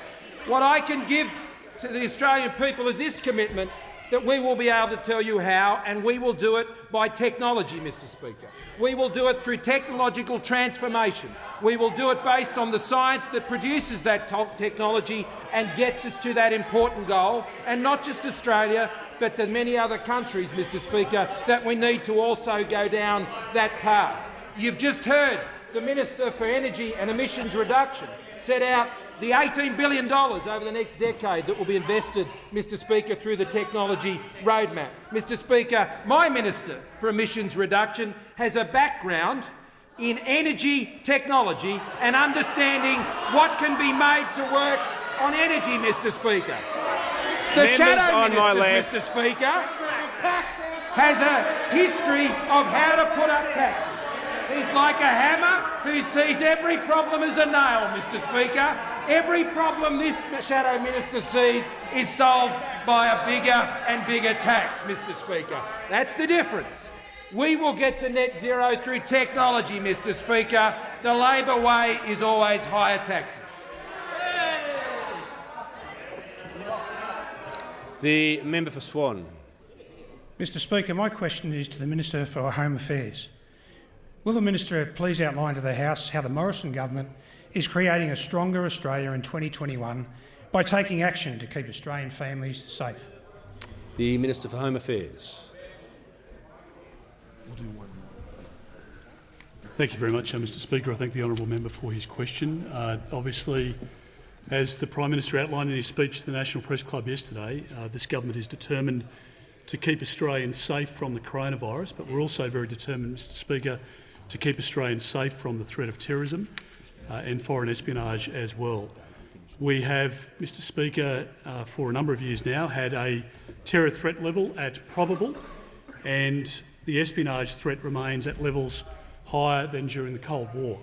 What I can give to the Australian people is this commitment that we will be able to tell you how, and we will do it by technology, Mr Speaker. We will do it through technological transformation. We will do it based on the science that produces that technology and gets us to that important goal, and not just Australia, but the many other countries, Mr Speaker, that we need to also go down that path. You've just heard the Minister for Energy and Emissions Reduction set out the $18 billion over the next decade that will be invested, Mr Speaker, through the technology roadmap. Mr Speaker, my Minister for Emissions Reduction has a background in energy technology and understanding what can be made to work on energy, Mr Speaker. The Shadow Minister, Mr Speaker, has a history of how to put up taxes. He's like a hammer who sees every problem as a nail, Mr Speaker. Every problem this Shadow Minister sees is solved by a bigger and bigger tax, Mr Speaker. That's the difference. We will get to net zero through technology, Mr Speaker. The Labor way is always higher taxes. The member for Swan. Mr Speaker, my question is to the Minister for Home Affairs. Will the Minister please outline to the House how the Morrison government is creating a stronger Australia in 2021 by taking action to keep Australian families safe? The Minister for Home Affairs. Thank you very much, Mr Speaker. I thank the honourable member for his question. Obviously, as the Prime Minister outlined in his speech to the National Press Club yesterday, this government is determined to keep Australians safe from the coronavirus, but we're also very determined, Mr Speaker, to keep Australians safe from the threat of terrorism and foreign espionage as well. We have, Mr Speaker, for a number of years now had a terror threat level at probable, and the espionage threat remains at levels higher than during the Cold War.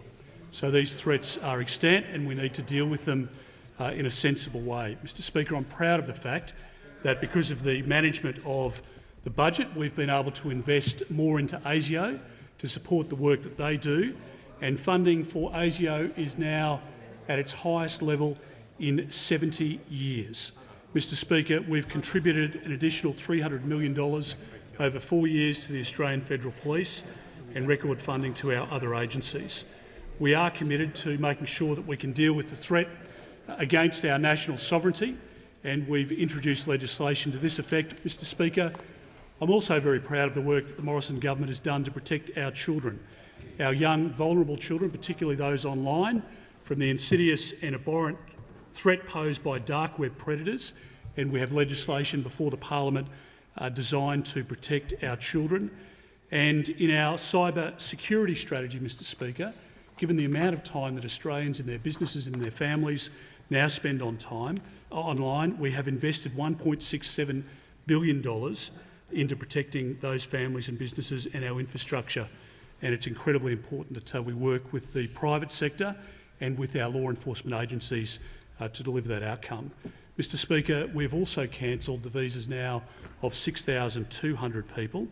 So these threats are extant and we need to deal with them in a sensible way. Mr Speaker, I'm proud of the fact that because of the management of the budget, we've been able to invest more into ASIO to support the work that they do, and funding for ASIO is now at its highest level in 70 years. Mr Speaker, we've contributed an additional $300 million over 4 years to the Australian Federal Police and record funding to our other agencies. We are committed to making sure that we can deal with the threat against our national sovereignty, and we've introduced legislation to this effect. Mr Speaker, I'm also very proud of the work that the Morrison government has done to protect our children, our young, vulnerable children, particularly those online, from the insidious and abhorrent threat posed by dark web predators, and we have legislation before the Parliament designed to protect our children. And in our cyber security strategy, Mr Speaker, given the amount of time that Australians and their businesses and their families now spend online, we have invested $1.67 billion into protecting those families and businesses and our infrastructure. And it's incredibly important that we work with the private sector and with our law enforcement agencies to deliver that outcome. Mr Speaker, we've also cancelled the visas now of 6,200 people,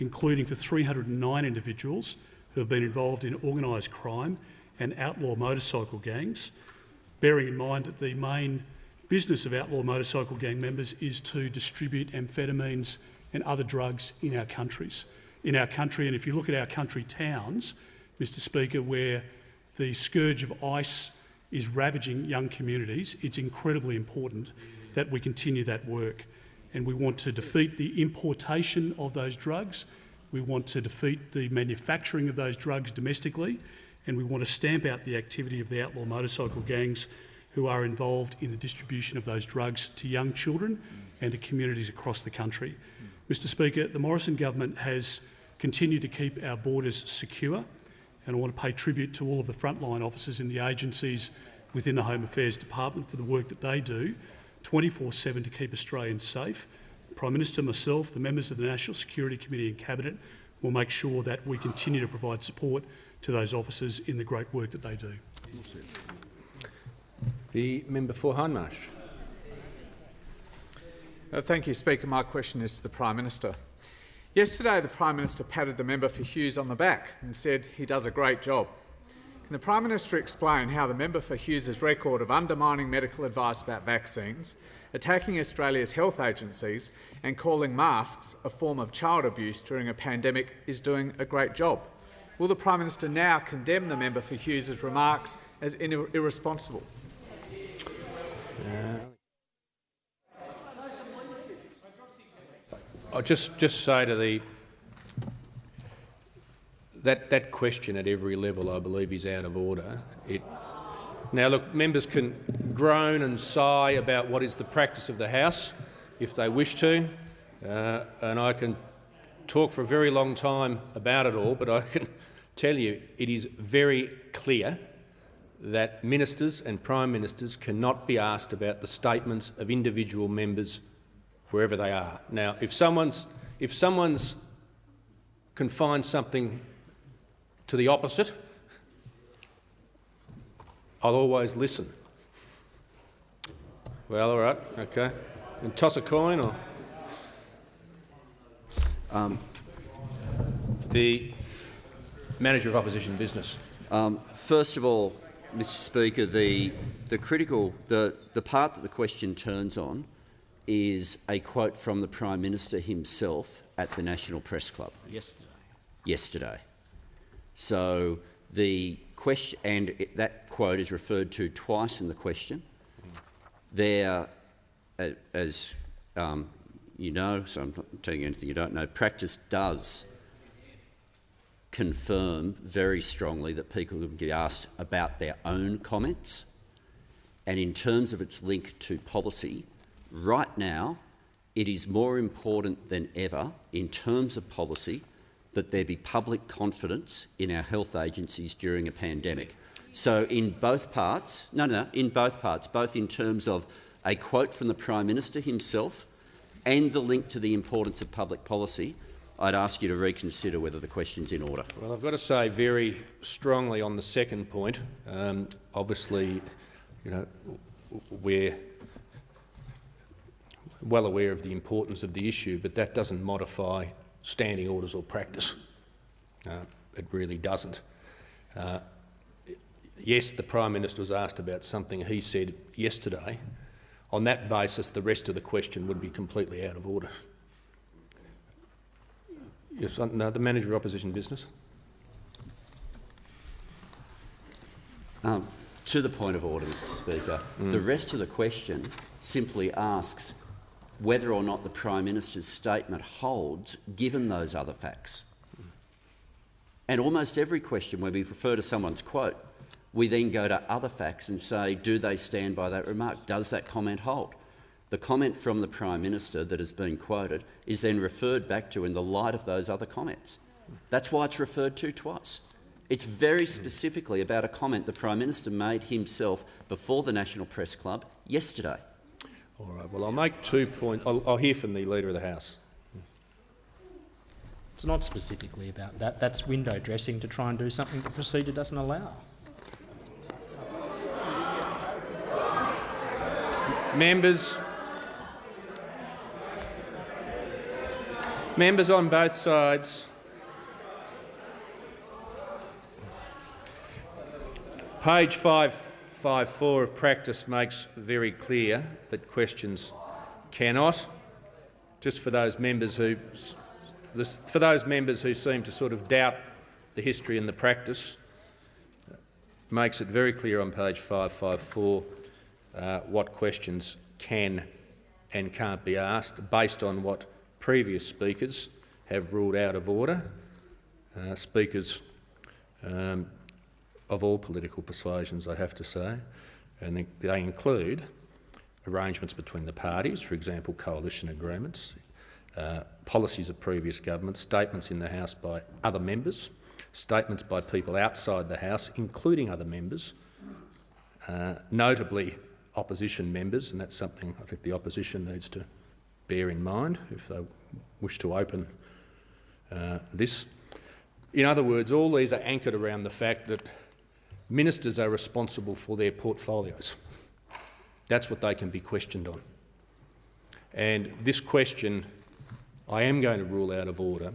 including for 309 individuals who have been involved in organised crime and outlaw motorcycle gangs, bearing in mind that the main business of outlaw motorcycle gang members is to distribute amphetamines and other drugs in our country. And if you look at our country towns, Mr Speaker, where the scourge of ICE is ravaging young communities, it's incredibly important that we continue that work. And we want to defeat the importation of those drugs, we want to defeat the manufacturing of those drugs domestically, and we want to stamp out the activity of the outlaw motorcycle gangs who are involved in the distribution of those drugs to young children and to communities across the country. Mr Speaker, the Morrison government has continued to keep our borders secure, and I want to pay tribute to all of the frontline officers in the agencies within the Home Affairs Department for the work that they do 24/7 to keep Australians safe. The Prime Minister, myself, the members of the National Security Committee and Cabinet will make sure that we continue to provide support to those officers in the great work that they do. The member for Hindmarsh. Thank you, Speaker. My question is to the Prime Minister. Yesterday, the Prime Minister patted the member for Hughes on the back and said he does a great job. Can the Prime Minister explain how the member for Hughes' record of undermining medical advice about vaccines, attacking Australia's health agencies and calling masks a form of child abuse during a pandemic is doing a great job? Will the Prime Minister now condemn the member for Hughes' remarks as irresponsible? I'll just say to that question at every level, I believe, is out of order. Now, look, members can groan and sigh about what is the practice of the House if they wish to, and I can talk for a very long time about it all, but I can tell you it is very clear that ministers and prime ministers cannot be asked about the statements of individual members wherever they are. Now, if someone's can find something to the opposite, I'll always listen. Well, all right, okay. And toss a coin, or the Manager of Opposition Business. First of all, Mr. Speaker, the part that the question turns on is a quote from the Prime Minister himself at the National Press Club yesterday. So the question, and that quote is referred to twice in the question. There, as you know, so I'm not telling you anything you don't know, practice does confirm very strongly that people can be asked about their own comments, and in terms of its link to policy, right now it is more important than ever in terms of policy that there be public confidence in our health agencies during a pandemic. So in both parts, in both parts, both in terms of a quote from the Prime Minister himself and the link to the importance of public policy, I'd ask you to reconsider whether the question's in order. Well, I've got to say very strongly on the second point. Obviously, you know, we're well aware of the importance of the issue, but that doesn't modify standing orders or practice. It really doesn't. Yes, the Prime Minister was asked about something he said yesterday. On that basis, the rest of the question would be completely out of order. Yes, no, the Manager of Opposition Business. To the point of order, Mr. Speaker, the rest of the question simply asks whether or not the Prime Minister's statement holds given those other facts. And almost every question where we refer to someone's quote, we then go to other facts and say, do they stand by that remark? Does that comment hold? The comment from the Prime Minister that has been quoted is then referred back to in the light of those other comments. That's why it's referred to twice. It's very specifically about a comment the Prime Minister made himself before the National Press Club yesterday. All right, well, I'll make 2 points. I'll hear from the Leader of the House. It's not specifically about that. That's window dressing to try and do something the procedure doesn't allow. Members on both sides. Page 5 5.4 of practice makes very clear that questions cannot, just for those members who seem to sort of doubt the history and the practice, makes it very clear on page 554 what questions can and can't be asked based on what previous speakers have ruled out of order, speakers of all political persuasions, I have to say, and they include arrangements between the parties, for example coalition agreements, policies of previous governments, statements in the House by other members, statements by people outside the House, including other members, notably opposition members, and that's something I think the opposition needs to bear in mind if they wish to open this. In other words, all these are anchored around the fact that ministers are responsible for their portfolios. That's what they can be questioned on. And this question I am going to rule out of order.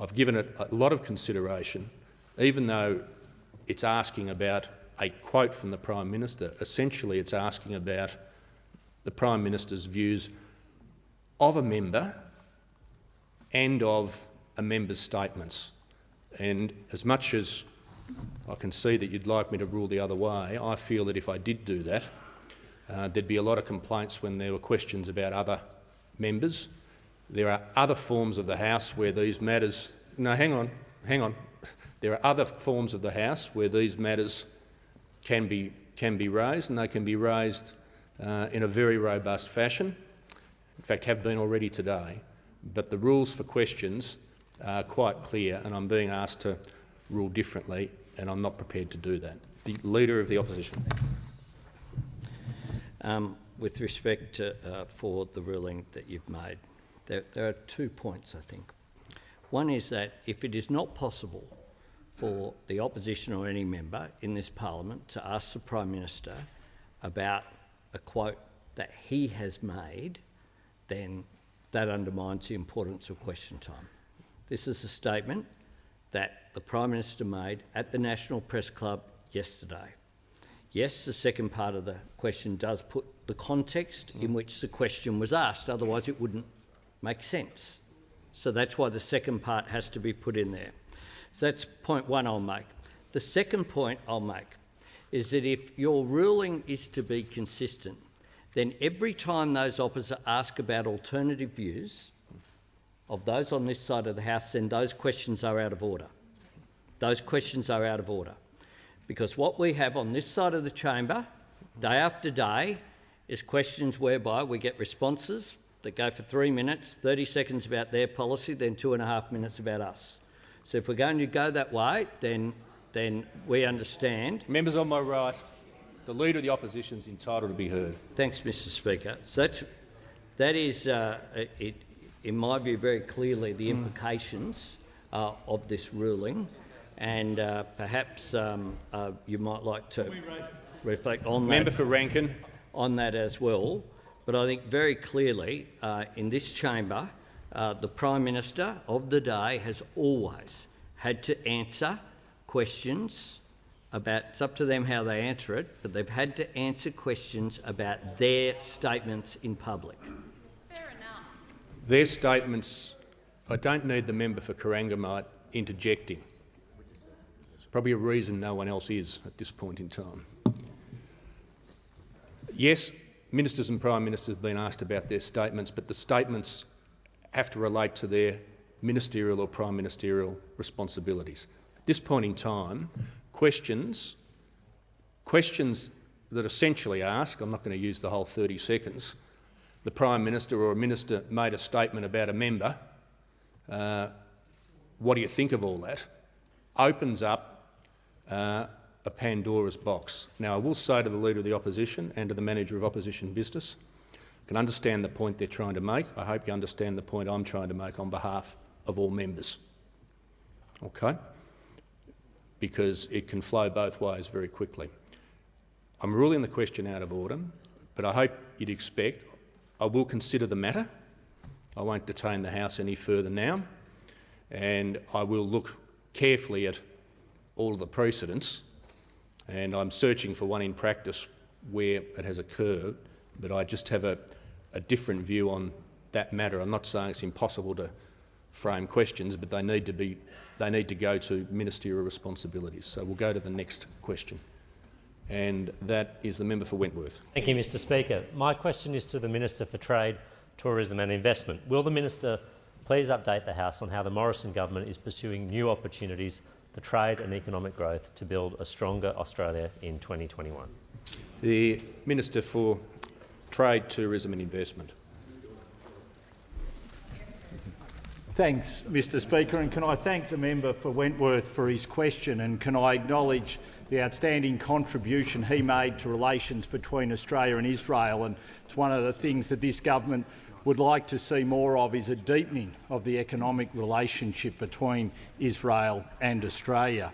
I've given it a lot of consideration, even though it's asking about a quote from the Prime Minister. Essentially, it's asking about the Prime Minister's views of a member and of a member's statements. And as much as I can see that you'd like me to rule the other way, I feel that if I did do that, there'd be a lot of complaints when there were questions about other members. There are other forms of the House where these matters— no, hang on. There are other forms of the House where these matters can be raised, and they can be raised in a very robust fashion. In fact, have been already today. But the rules for questions are quite clear, and I'm being asked to rule differently, and I'm not prepared to do that. The Leader of the Opposition. With respect to, for the ruling that you've made, there are 2 points, I think. One is that if it is not possible for the opposition or any member in this parliament to ask the Prime Minister about a quote that he has made, then that undermines the importance of question time. This is a statement that the Prime Minister made at the National Press Club yesterday. Yes, the second part of the question does put the context in which the question was asked, otherwise it wouldn't make sense. So that's why the second part has to be put in there. So that's point one I'll make. The second point I'll make is that if your ruling is to be consistent, then every time those opposite ask about alternative views of those on this side of the House, then those questions are out of order. Those questions are out of order. Because what we have on this side of the chamber, day after day, is questions whereby we get responses that go for 3 minutes, 30 seconds about their policy, then 2.5 minutes about us. So if we're going to go that way, then we understand. Members on my right, the Leader of the Opposition is entitled to be heard. Thanks, Mr Speaker. So that is, in my view, very clearly the implications of this ruling, and perhaps you might like to reflect on that. Member for Rankin. On that as well. But I think very clearly in this chamber, the Prime Minister of the day has always had to answer questions about— it's up to them how they answer it, but they've had to answer questions about their statements in public. Fair enough. Their statements— I don't need the member for Corangamite interjecting. There's probably a reason no one else is at this point in time. Yes, ministers and Prime Ministers have been asked about their statements, but the statements have to relate to their ministerial or prime ministerial responsibilities. At this point in time, questions that essentially ask— I'm not going to use the whole 30 seconds— the Prime Minister or a minister made a statement about a member, what do you think of all that, opens up a Pandora's box. Now, I will say to the Leader of the Opposition and to the Manager of Opposition Business, I can understand the point they're trying to make. I hope you understand the point I'm trying to make on behalf of all members. Okay? Because it can flow both ways very quickly. I'm ruling the question out of order, but I hope you'd expect I will consider the matter. I won't detain the House any further now, and I will look carefully at all of the precedents and I'm searching for one in practice where it has occurred, but I just have a different view on that matter. I'm not saying it's impossible to frame questions, but they need to go to ministerial responsibilities. So we'll go to the next question, and that is the member for Wentworth. Thank you, Mr. Speaker. My question is to the Minister for Trade, Tourism and Investment. Will the minister please update the House on how the Morrison government is pursuing new opportunities for trade and economic growth to build a stronger Australia in 2021? The Minister for Trade, Tourism and Investment. Thanks, Mr. Speaker, and can I thank the member for Wentworth for his question, and can I acknowledge the outstanding contribution he made to relations between Australia and Israel. And it's one of the things that this government would like to see more of, is a deepening of the economic relationship between Israel and Australia.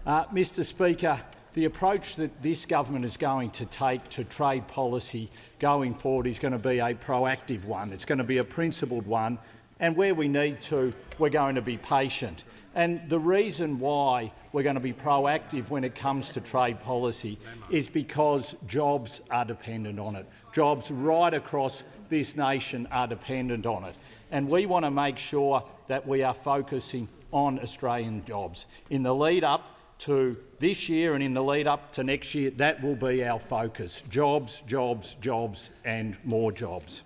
Mr. Speaker, the approach that this government is going to take to trade policy going forward is going to be a proactive one. It's going to be a principled one, and where we need to, we're going to be patient. And the reason why we're going to be proactive when it comes to trade policy is because jobs are dependent on it. Jobs right across this nation are dependent on it. And we want to make sure that we are focusing on Australian jobs. In the lead-up to this year and in the lead-up to next year, that will be our focus. Jobs, jobs, jobs and more jobs.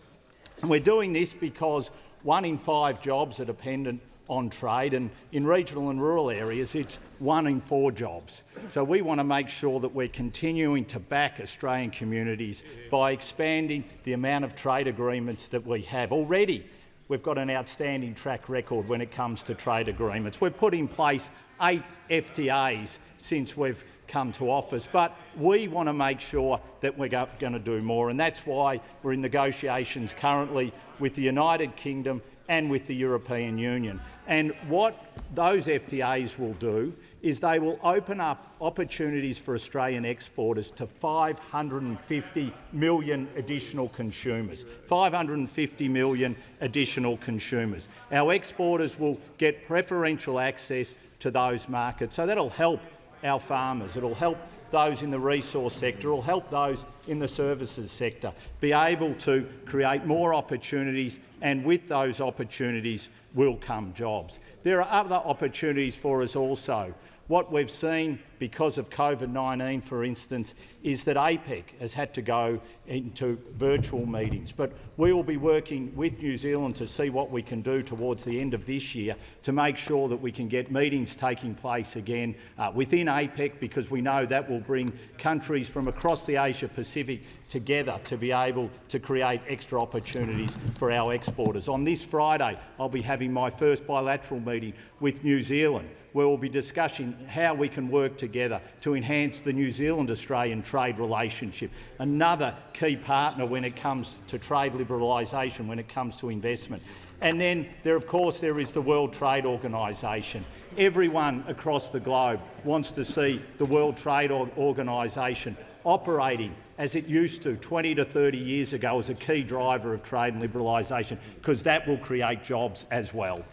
And we're doing this because 1 in 5 jobs are dependent on trade, and in regional and rural areas it's 1 in 4 jobs. So we want to make sure that we're continuing to back Australian communities by expanding the amount of trade agreements that we have. Already we've got an outstanding track record when it comes to trade agreements. We've put in place 8 FTAs since we've come to office, but we want to make sure that we're going to do more, and that's why we're in negotiations currently with the United Kingdom and with the European Union. And what those FTAs will do is they will open up opportunities for Australian exporters to 550 million additional consumers. 550 million additional consumers. Our exporters will get preferential access to those markets, so that'll help our farmers, it'll help those in the resource sector, it'll help those in the services sector be able to create more opportunities, and with those opportunities will come jobs. There are other opportunities for us also. What we've seen because of COVID-19, for instance, is that APEC has had to go into virtual meetings. But we will be working with New Zealand to see what we can do towards the end of this year to make sure that we can get meetings taking place again within APEC, because we know that will bring countries from across the Asia-Pacific together to be able to create extra opportunities for our exporters. On this Friday, I'll be having my first bilateral meeting with New Zealand, where we'll be discussing how we can work together to enhance the New Zealand-Australian trade relationship, another key partner when it comes to trade liberalisation, when it comes to investment. And then, of course, there is the World Trade Organisation. Everyone across the globe wants to see the World Trade Organisation operating as it used to 20 to 30 years ago as a key driver of trade and liberalisation, because that will create jobs as well.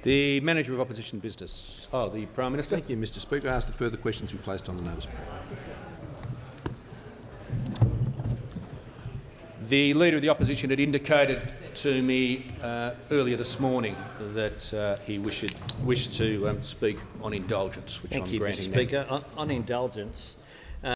The Manager of Opposition Business. The Prime Minister. Thank you, Mr. Speaker. I ask the further questions be placed on the notice. The Leader of the Opposition had indicated to me earlier this morning that he wished to speak on indulgence, which I'm granting now. Thank you, Mr. Speaker. On indulgence,